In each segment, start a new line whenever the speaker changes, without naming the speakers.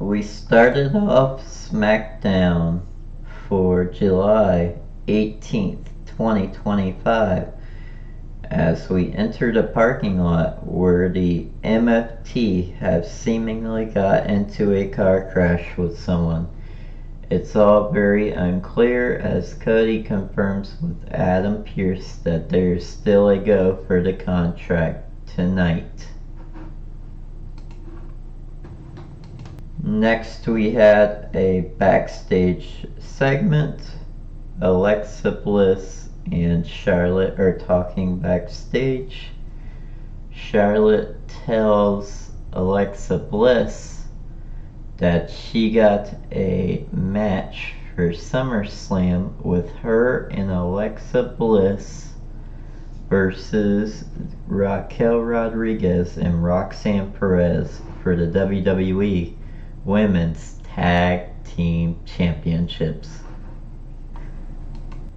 We started off Smackdown for July 18th, 2025, as we entered a parking lot where the MFT have seemingly got into a car crash with someone. It's all very unclear as Cody confirms with Adam Pearce that there's still a go for the contract tonight. Next we had a backstage segment. Alexa Bliss and Charlotte are talking backstage. Charlotte tells Alexa Bliss that she got a match for SummerSlam with her and Alexa Bliss versus Raquel Rodriguez and Roxanne Perez for the WWE Women's Tag Team Championships.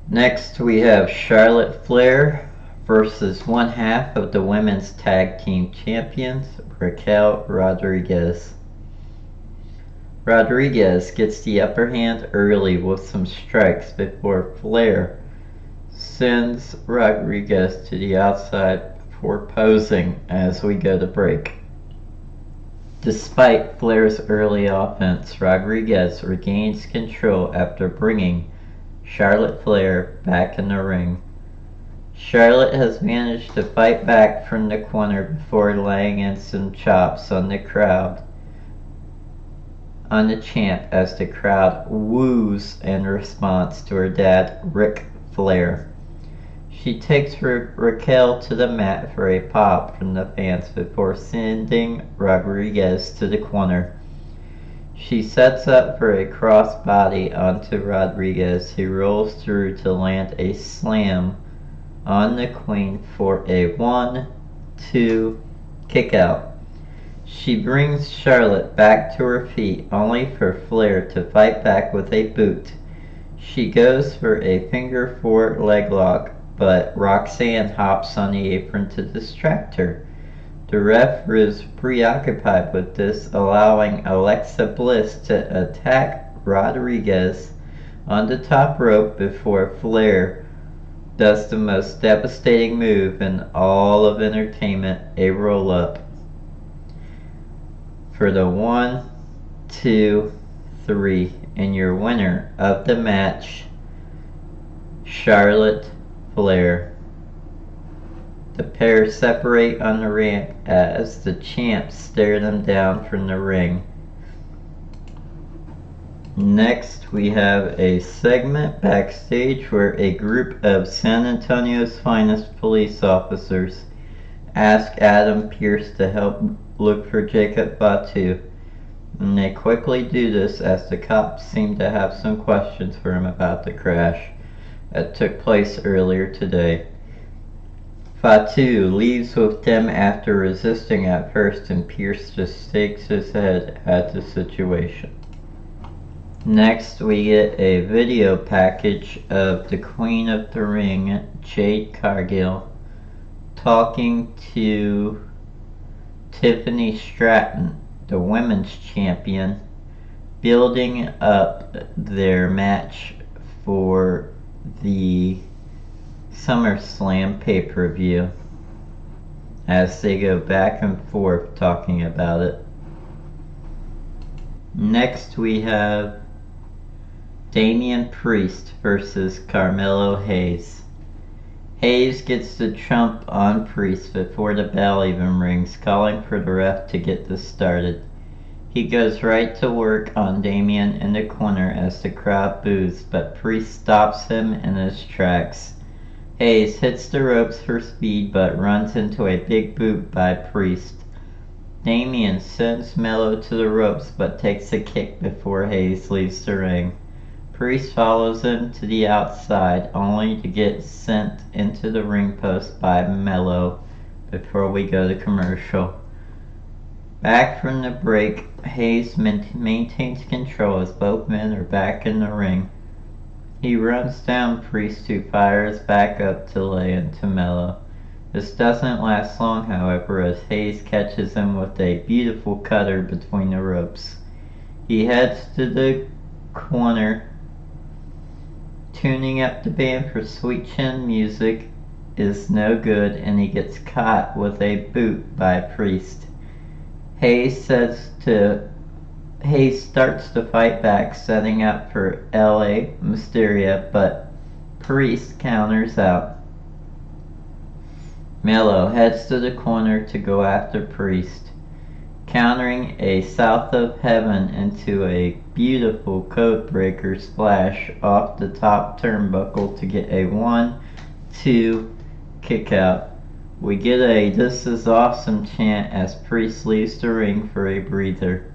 Next we have Charlotte Flair versus one half of the Women's Tag Team Champions, Raquel Rodriguez. Rodriguez gets the upper hand early with some strikes before Flair sends Rodriguez to the outside for posing as we go to break. Despite Flair's early offense, Rodriguez regains control after bringing Charlotte Flair back in the ring. Charlotte has managed to fight back from the corner before laying in some chops on the champ as the crowd woos in response to her dad, Ric Flair. She takes Raquel to the mat for a pop from the fans before sending Rodriguez to the corner. She sets up for a crossbody onto Rodriguez, who rolls through to land a slam on the Queen for a 1-2 kickout. She brings Charlotte back to her feet, only for Flair to fight back with a boot. She goes for a finger four leg lock, but Roxanne hops on the apron to distract her. The ref is preoccupied with this, allowing Alexa Bliss to attack Rodriguez on the top rope before Flair does the most devastating move in all of entertainment, a roll-up, for the 1, 2, 3, and your winner of the match, Charlotte Flair. The pair separate on the ramp as the champs stare them down from the ring. Next we have a segment backstage where a group of San Antonio's finest police officers ask Adam Pearce to help look for Jacob Fatu, and they quickly do this as the cops seem to have some questions for him about the crash that took place earlier today. Fatu leaves with them after resisting at first, and Pearce just shakes his head at the situation. Next we get a video package of the Queen of the Ring, Jade Cargill, talking to Tiffany Stratton, the women's champion, building up their match for the SummerSlam pay-per-view as they go back and forth talking about it. Next we have Damien Priest versus Carmelo Hayes. Hayes gets the trump on Priest before the bell even rings, calling for the ref to get this started. He goes right to work on Damien in the corner as the crowd boos, but Priest stops him in his tracks. Hayes hits the ropes for speed but runs into a big boot by Priest. Damien sends Melo to the ropes but takes a kick before Hayes leaves the ring. Priest follows him to the outside, only to get sent into the ring post by Melo before we go to commercial. Back from the break, Hayes maintains control as both men are back in the ring. He runs down Priest, who fires back up to lay into Melo. This doesn't last long, however, as Hayes catches him with a beautiful cutter between the ropes. He heads to the corner, tuning up the band for Sweet Chin music is no good, and he gets caught with a boot by Priest. Hayes starts to fight back, setting up for LA Mysteria, but Priest counters out. Melo heads to the corner to go after Priest, countering a South of Heaven into a beautiful codebreaker splash off the top turnbuckle to get a 1-2 kick out. We get a "This is awesome" chant as Priest leaves the ring for a breather.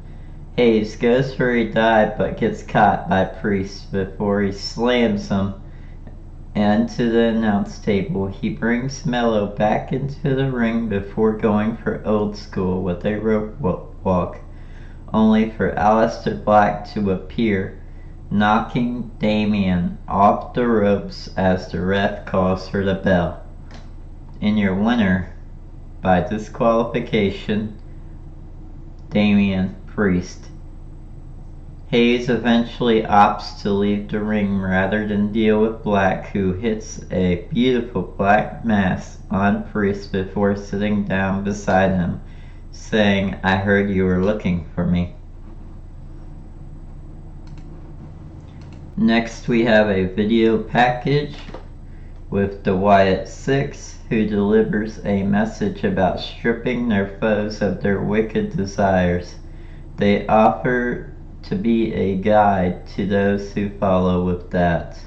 Hayes goes for a dive but gets caught by Priest before he slams him into the announce table. He brings Melo back into the ring before going for old school with a rope walk, only for Aleister Black to appear, knocking Damien off the ropes as the ref calls for the bell. And your winner by disqualification, Damian Priest. Hayes eventually opts to leave the ring rather than deal with Black, who hits a beautiful black mass on Priest before sitting down beside him, saying, "I heard you were looking for me." Next we have a video package with the Wyatt Six, who delivers a message about stripping their foes of their wicked desires. They offer to be a guide to those who follow with that,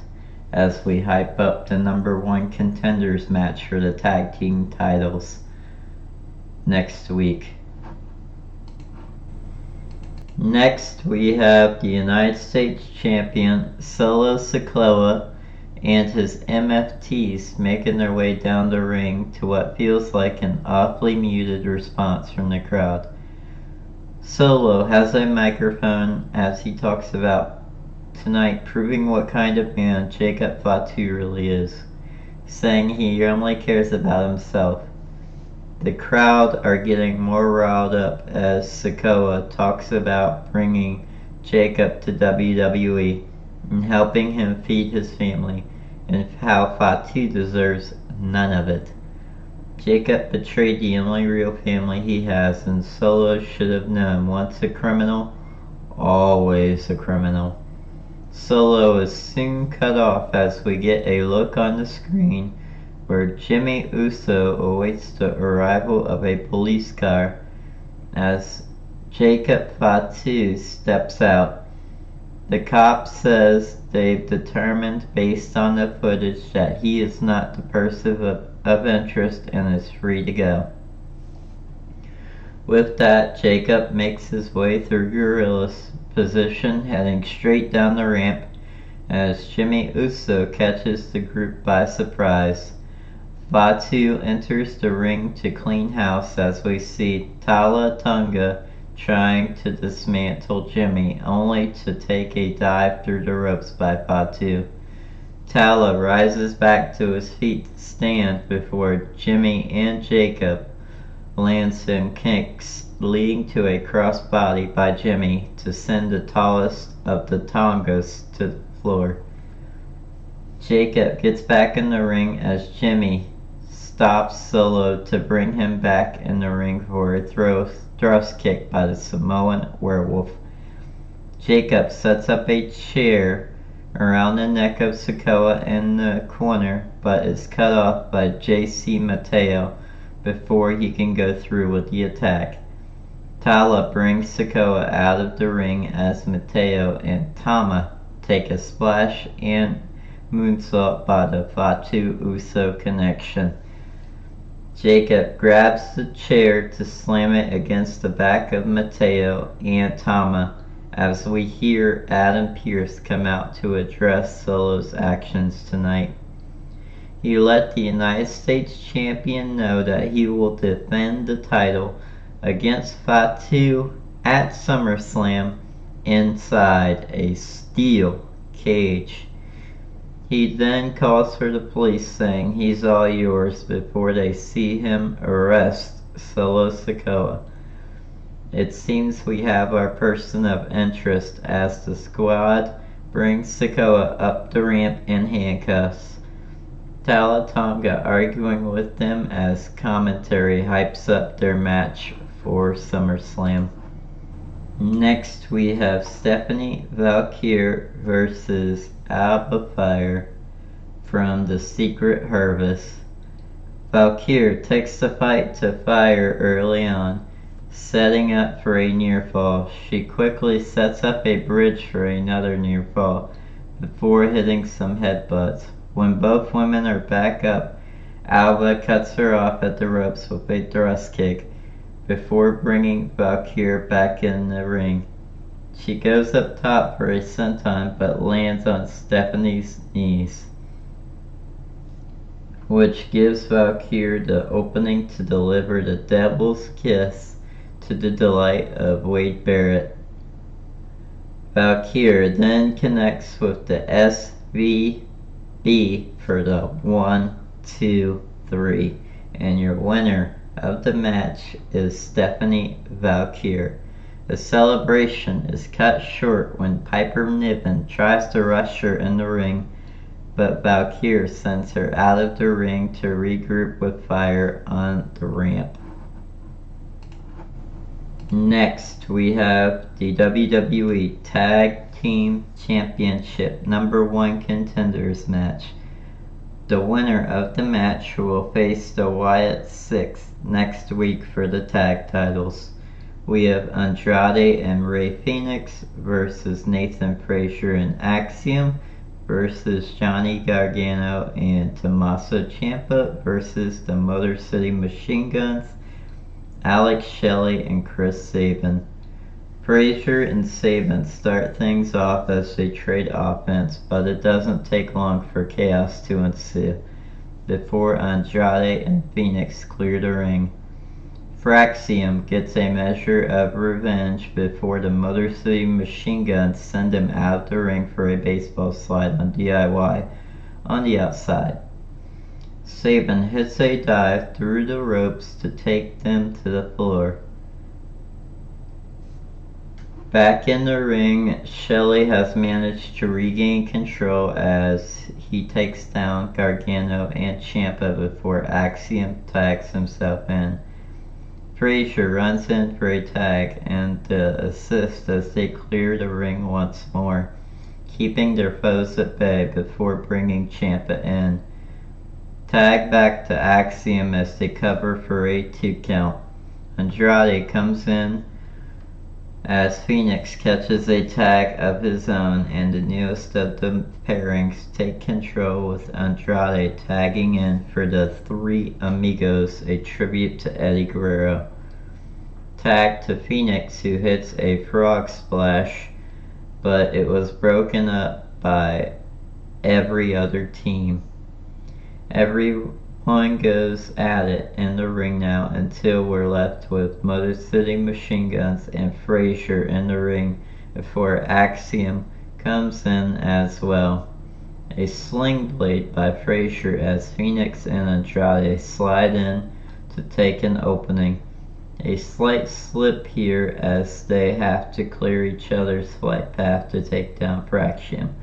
as we hype up the #1 Contenders match for the tag team titles next week. Next we have the United States Champion Solo Sikoa and his MFTs making their way down the ring to what feels like an awfully muted response from the crowd. Solo has a microphone as he talks about tonight proving what kind of man Jacob Fatu really is, saying he only cares about himself. The crowd are getting more riled up as Sikoa talks about bringing Jacob to WWE and helping him feed his family, and how Fatu deserves none of it. Jacob betrayed the only real family he has, and Solo should have known, once a criminal, always a criminal. Solo is soon cut off as we get a look on the screen where Jimmy Uso awaits the arrival of a police car as Jacob Fatu steps out. The cop says they've determined based on the footage that he is not the person of interest and is free to go. With that, Jacob makes his way through Gorilla's position, heading straight down the ramp as Jimmy Uso catches the group by surprise. Fatu enters the ring to clean house as we see Tala Tonga trying to dismantle Jimmy, only to take a dive through the ropes by Fatu. Tala rises back to his feet to stand before Jimmy and Jacob lands him kicks, leading to a crossbody by Jimmy to send the tallest of the Tongas to the floor. Jacob gets back in the ring as Jimmy stops Solo to bring him back in the ring for a thrust kick by the Samoan Werewolf. Jacob sets up a chair around the neck of Sikoa in the corner, but is cut off by JC Mateo before he can go through with the attack. Tala brings Sikoa out of the ring as Mateo and Tama take a splash and moonsault by the Fatu Uso connection. Jacob grabs the chair to slam it against the back of Mateo and Tama as we hear Adam Pearce come out to address Solo's actions tonight. He let the United States Champion know that he will defend the title against Fatu at SummerSlam inside a steel cage. He then calls for the police, saying he's all yours before they see him arrest Solo Sikoa. It seems we have our person of interest as the squad brings Sikoa up the ramp in handcuffs. Tala Tonga arguing with them as commentary hypes up their match for SummerSlam. Next we have Stephanie Vaquer versus Alba Fyre from the Secret Harvest. Vaquer takes the fight to Fyre early on, setting up for a near fall. She quickly sets up a bridge for another near fall before hitting some headbutts. When both women are back up, Alba cuts her off at the ropes with a thrust kick before bringing Vaquer back in the ring. She goes up top for a senton but lands on Stephanie's knees, which gives Vaquer the opening to deliver the Devil's Kiss to the delight of Wade Barrett. Vaquer then connects with the SVB for the 1, 2, 3, and your winner of the match is Stephanie Vaquer. The celebration is cut short when Piper Niven tries to rush her in the ring, but Vaquer sends her out of the ring to regroup with Fyre on the ramp. Next, we have the WWE Tag Team Championship #1 Contenders match. The winner of the match will face the Wyatt Six next week for the tag titles. We have Andrade and Fenix versus Nathan Frazier and Axiom versus Johnny Gargano and Tommaso Ciampa versus the Motor City Machine Guns, Alex Shelley and Chris Sabin. Frazier and Sabin start things off as they trade offense, but it doesn't take long for chaos to ensue before Andrade and Fenix clear the ring. Fraxiom gets a measure of revenge before the Motor City Machine Guns send him out of the ring for a baseball slide on DIY on the outside. Sabin hits a dive through the ropes to take them to the floor. Back in the ring, Shelley has managed to regain control as he takes down Gargano and Ciampa before Axiom tags himself in. Frazier runs in for a tag and the assist as they clear the ring once more, keeping their foes at bay before bringing Ciampa in. Tag back to Axiom as they cover for a 2 count. Andrade comes in as Fenix catches a tag of his own, and the newest of the pairings take control with Andrade tagging in for the Three Amigos, a tribute to Eddie Guerrero. Tag to Fenix, who hits a frog splash, but it was broken up by every other team. Everyone goes at it in the ring now until we're left with Motor City Machine Guns and Frazier in the ring before Axiom comes in as well. A sling blade by Frazier as Fenix and Andrade slide in to take an opening. A slight slip here as they have to clear each other's flight path to take down Fraxiom,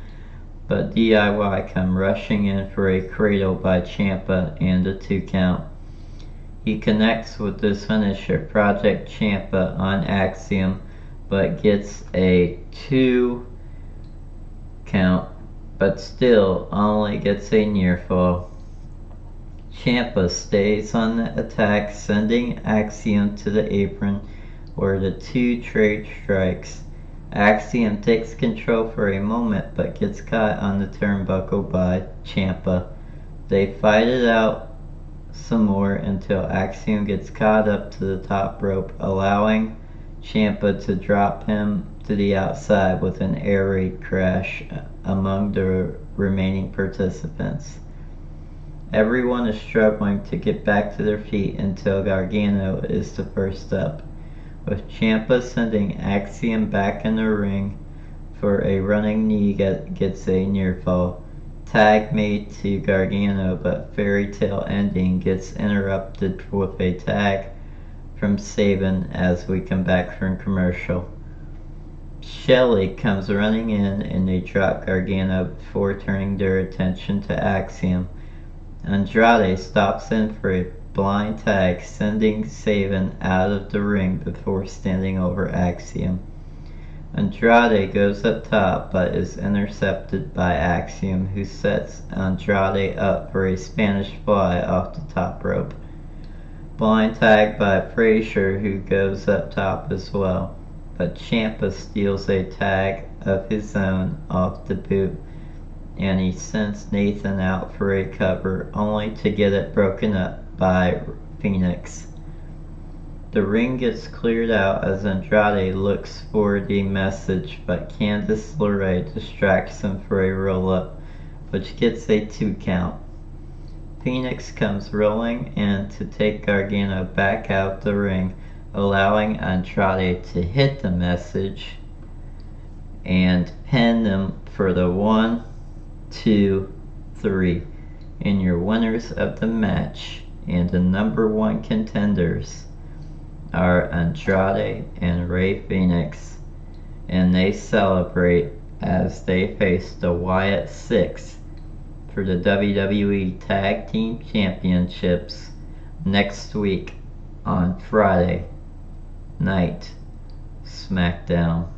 but DIY come rushing in for a cradle by Ciampa and a 2 count. He connects with his finisher, Project Ciampa, on Axiom, but gets a 2 count, but still only gets a near fall. Ciampa stays on the attack, sending Axiom to the apron where the 2 trade strikes. Axiom takes control for a moment but gets caught on the turnbuckle by Ciampa. They fight it out some more until Axiom gets caught up to the top rope, allowing Ciampa to drop him to the outside with an air raid crash among the remaining participants. Everyone is struggling to get back to their feet until Gargano is the first up, with Ciampa sending Axiom back in the ring for a running knee gets a near fall. Tag made to Gargano, but fairy tale ending gets interrupted with a tag from Sabin as we come back from commercial. Shelley comes running in and they drop Gargano before turning their attention to Axiom. Andrade stops in for a blind tag, sending Sabin out of the ring before standing over Axiom. Andrade goes up top but is intercepted by Axiom, who sets Andrade up for a Spanish fly off the top rope. Blind tag by Frazier, who goes up top as well, but Ciampa steals a tag of his own off the boot, and he sends Nathan out for a cover, only to get it broken up by Fenix. The ring gets cleared out as Andrade looks for the message, but Candice LeRae distracts him for a roll-up, which gets a 2 count. Fenix comes rolling in to take Gargano back out the ring, allowing Andrade to hit the message and pin him for the 1, 2, 3. And your winners of the match and the number 1 contenders are Andrade and Rey Fenix, and they celebrate as they face the Wyatt Six for the WWE Tag Team Championships next week on Friday Night Smackdown.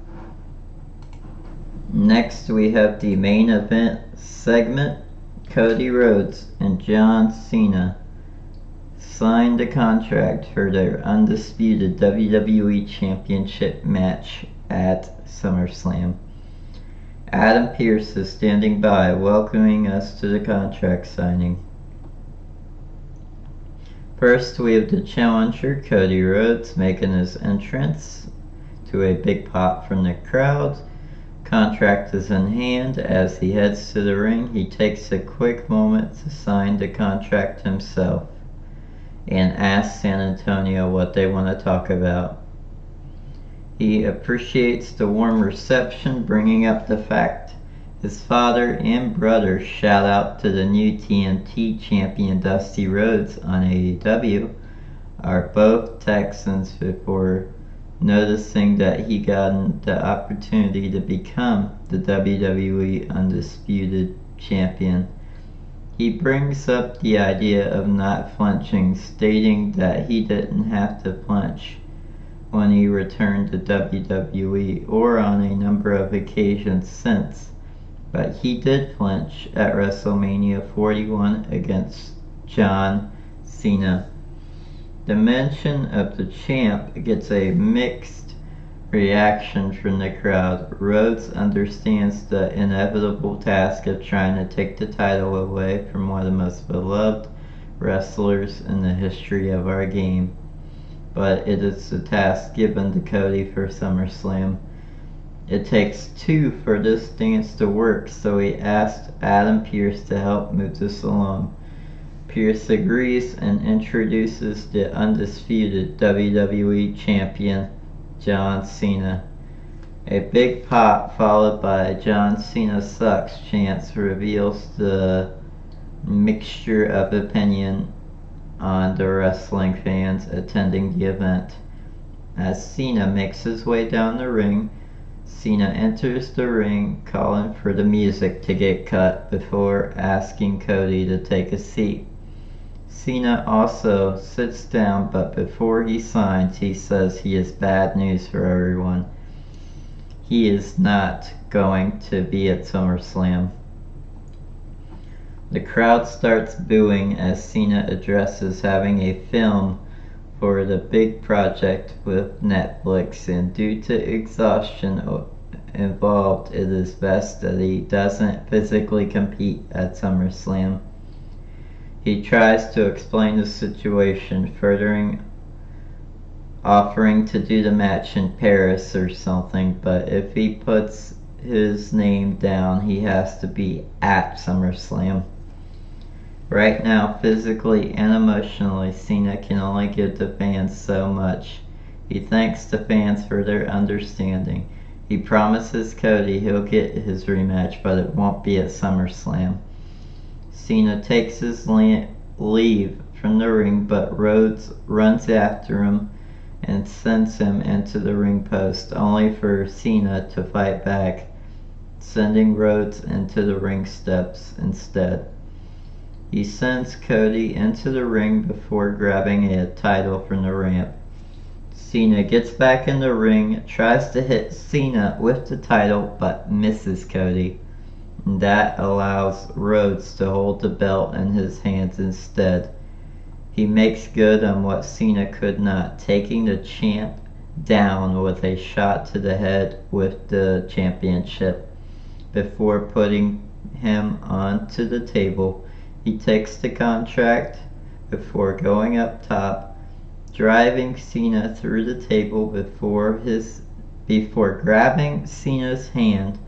Next we have the main event segment. Cody Rhodes and John Cena signed a contract for their undisputed WWE Championship match at SummerSlam. Adam Pearce is standing by, welcoming us to the contract signing. First, we have the challenger, Cody Rhodes, making his entrance to a big pop from the crowd. Contract is in hand. As he heads to the ring, he takes a quick moment to sign the contract himself and asks San Antonio what they want to talk about. He appreciates the warm reception, bringing up the fact his father and brother shout out to the new TNT champion Dusty Rhodes on AEW are both Texans, before noticing that he got the opportunity to become the WWE Undisputed Champion. He brings up the idea of not flinching, stating that he didn't have to flinch when he returned to WWE or on a number of occasions since, but he did flinch at WrestleMania 41 against John Cena. The mention of the champ gets a mixed reaction from the crowd. Rhodes understands the inevitable task of trying to take the title away from one of the most beloved wrestlers in the history of our game, but it is the task given to Cody for SummerSlam. It takes 2 for this dance to work, so he asked Adam Pearce to help move this along. Pearce agrees and introduces the undisputed WWE Champion, John Cena. A big pop followed by John Cena sucks chants reveals the mixture of opinion on the wrestling fans attending the event. As Cena makes his way down the ring, Cena enters the ring calling for the music to get cut before asking Cody to take a seat. Cena also sits down, but before he signs, he says he has bad news for everyone. He is not going to be at SummerSlam. The crowd starts booing as Cena addresses having a film for the big project with Netflix, and due to exhaustion involved, it is best that he doesn't physically compete at SummerSlam. He tries to explain the situation, offering to do the match in Paris or something, but if he puts his name down, he has to be at SummerSlam. Right now, physically and emotionally, Cena can only give the fans so much. He thanks the fans for their understanding. He promises Cody he'll get his rematch, but it won't be at SummerSlam. Cena takes his leave from the ring, but Rhodes runs after him, and sends him into the ring post, only for Cena to fight back, sending Rhodes into the ring steps instead. He sends Cody into the ring before grabbing a title from the ramp. Cena gets back in the ring, tries to hit Cena with the title, but misses Cody. That allows Rhodes to hold the belt in his hands instead. He makes good on what Cena could not, taking the champ down with a shot to the head with the championship. Before putting him onto the table, he takes the contract before going up top, driving Cena through the table before grabbing Cena's hand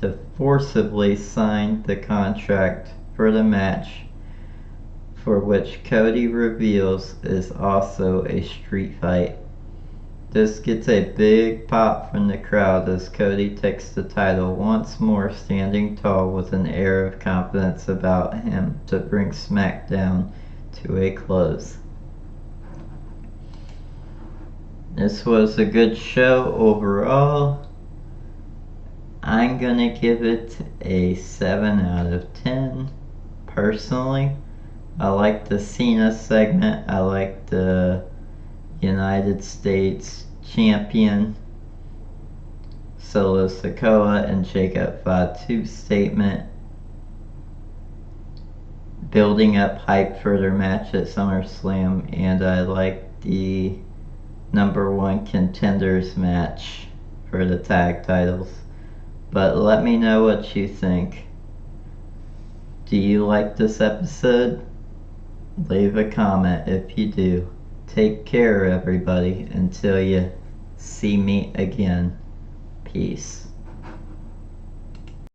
to forcibly sign the contract for the match, for which Cody reveals is also a street fight. This gets a big pop from the crowd as Cody takes the title once more, standing tall with an air of confidence about him to bring Smackdown to a close. This was a good show overall. I'm gonna give it a 7 out of 10 personally. I like the Cena segment. I like the United States Champion Solo Sikoa and Jacob Fatu statement, building up hype for their match at SummerSlam, and I like the #1 Contenders match for the tag titles. But let me know what you think. Do you like this episode? Leave a comment if you do. Take care, everybody, until you see me again. Peace.